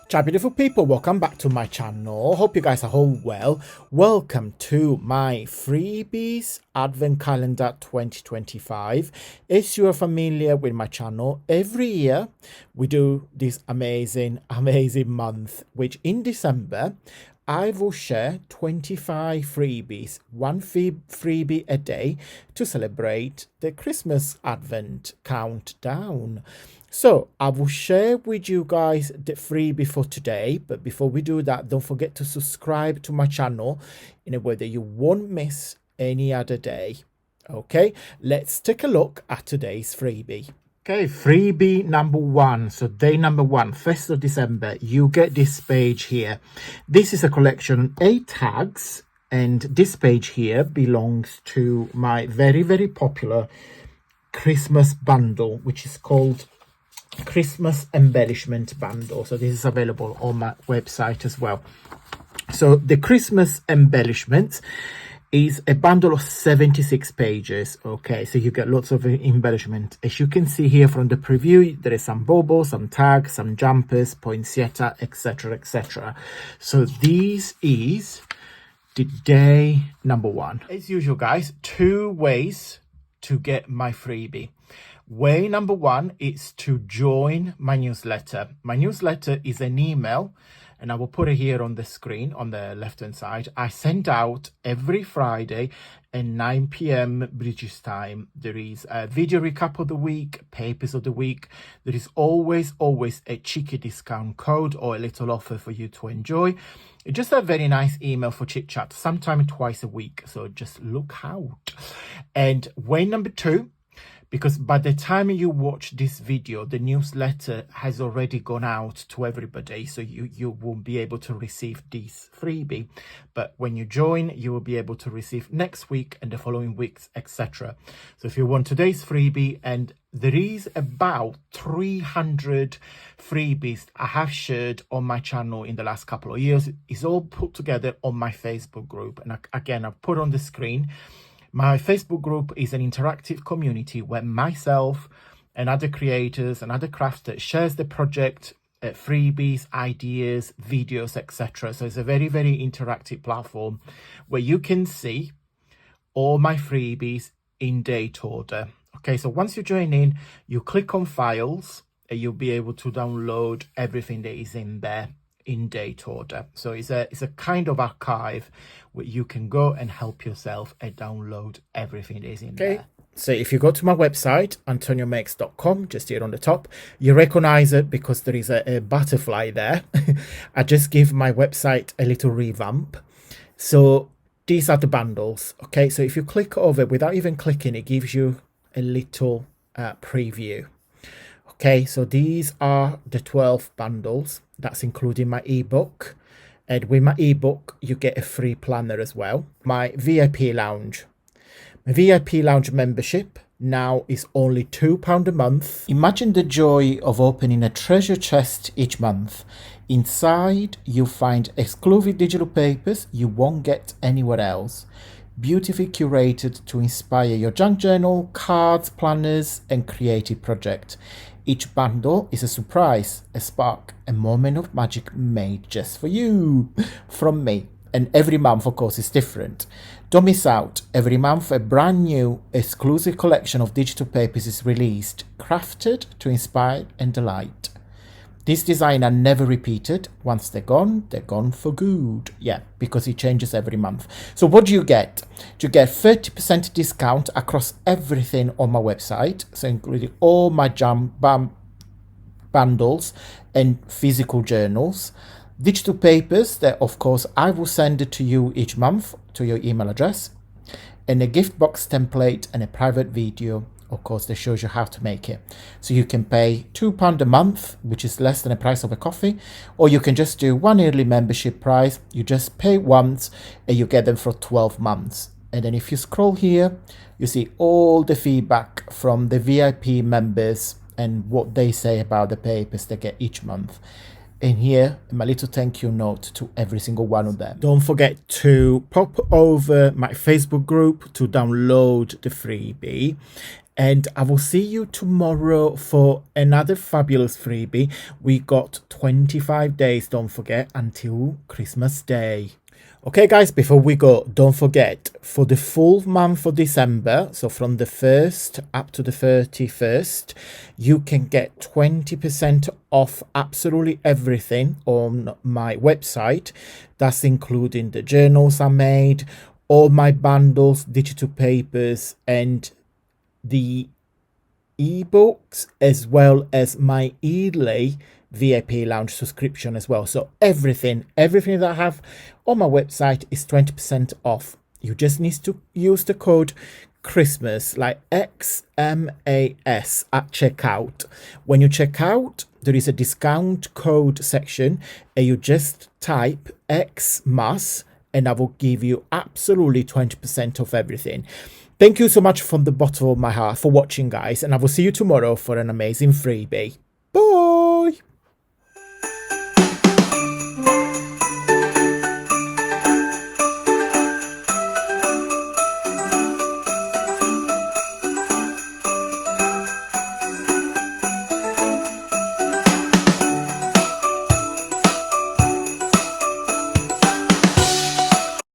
Ciao beautiful people, welcome back to my channel. Hope you guys are all well. Welcome to my freebies advent calendar 2025. If you are familiar with my channel, every year we do this amazing month, which in December I will share 25 freebies, one freebie a day to celebrate the Christmas Advent countdown. So I will share with you guys the freebie for today. But before we do that, don't forget to subscribe to my channel in a way that you won't miss any other day. Okay, let's take a look at today's freebie. Okay, freebie number one. So day number one, 1st of December, you get this page here. This is a collection of 8 tags, and this page here belongs to my very popular Christmas bundle, which is called Christmas Embellishment Bundle. So this is available on my website as well. So the Christmas Embellishments is a bundle of 76 pages. Okay, so you get lots of embellishment. As you can see here from the preview, there is some baubles, some tags, some jumpers, poinsettia, etc. So this is the day number one. As usual guys, 2 ways to get my freebie. Way number one is to join my newsletter. My newsletter is an email, and I will put it here on the screen on the left hand side. I send out every Friday at 9 p.m. British time. There is a video recap of the week, papers of the week. There is always a cheeky discount code or a little offer for you to enjoy. It's just a very nice email for chit chat, sometime twice a week. So just look out. And way number two, because by the time you watch this video, the newsletter has already gone out to everybody, so you won't be able to receive this freebie. But when you join, you will be able to receive next week and the following weeks, etc. So if you want today's freebie, and there is about 300 freebies I have shared on my channel in the last couple of years. It's all put together on my Facebook group, and again, I've put on the screen. My Facebook group is an interactive community where myself and other creators and other crafters shares the project, freebies, ideas, videos, etc. So it's a very interactive platform where you can see all my freebies in date order. Okay, so once you join in, you click on files and you'll be able to download everything that is in there in date order. So it's a kind of archive where you can go and help yourself and download everything that is in there. So if you go to my website, AntonioMakes.com, just here on the top, you recognize it because there is a butterfly there. I just give my website a little revamp. So these are the bundles. Okay, so if you click over without even clicking, it gives you a little preview. Okay, so these are the 12 bundles. That's including my ebook. And with my ebook, you get a free planner as well. My VIP lounge. My VIP lounge membership now is only £2 a month. Imagine the joy of opening a treasure chest each month. Inside, you'll find exclusive digital papers you won't get anywhere else. Beautifully curated to inspire your junk journal, cards, planners, and creative project. Each bundle is a surprise, a spark, a moment of magic made just for you from me. And every month, of course, is different. Don't miss out. Every month, a brand new exclusive collection of digital papers is released, crafted to inspire and delight. These designs are never repeated. Once they're gone for good. Yeah, because it changes every month. So what do you get? You get 30% discount across everything on my website. So including all my bundles and physical journals. Digital papers that, of course, I will send it to you each month to your email address. And a gift box template and a private video, of course, that shows you how to make it. So you can pay £2 a month, which is less than the price of a coffee, or you can just do one yearly membership price. You just pay once and you get them for 12 months. And then if you scroll here, you see all the feedback from the VIP members and what they say about the papers they get each month. And here, my little thank you note to every single one of them. Don't forget to pop over my Facebook group to download the freebie. and I will see you tomorrow for another fabulous freebie. We got 25 days, don't forget, until Christmas Day. Okay guys, before we go, don't forget, for the full month of December, so from the 1st up to the 31st, you can get 20% off absolutely everything on my website. That's including the journals I made, all my bundles, digital papers, and the ebooks, as well as my Ely VIP lounge subscription as well. So everything that I have on my website is 20% off. You just need to use the code Christmas, like XMAS, at checkout. When you check out, there is a discount code section, and you just type XMAS, and I will give you absolutely 20% off everything. Thank you so much from the bottom of my heart for watching, guys, and I will see you tomorrow for an amazing freebie.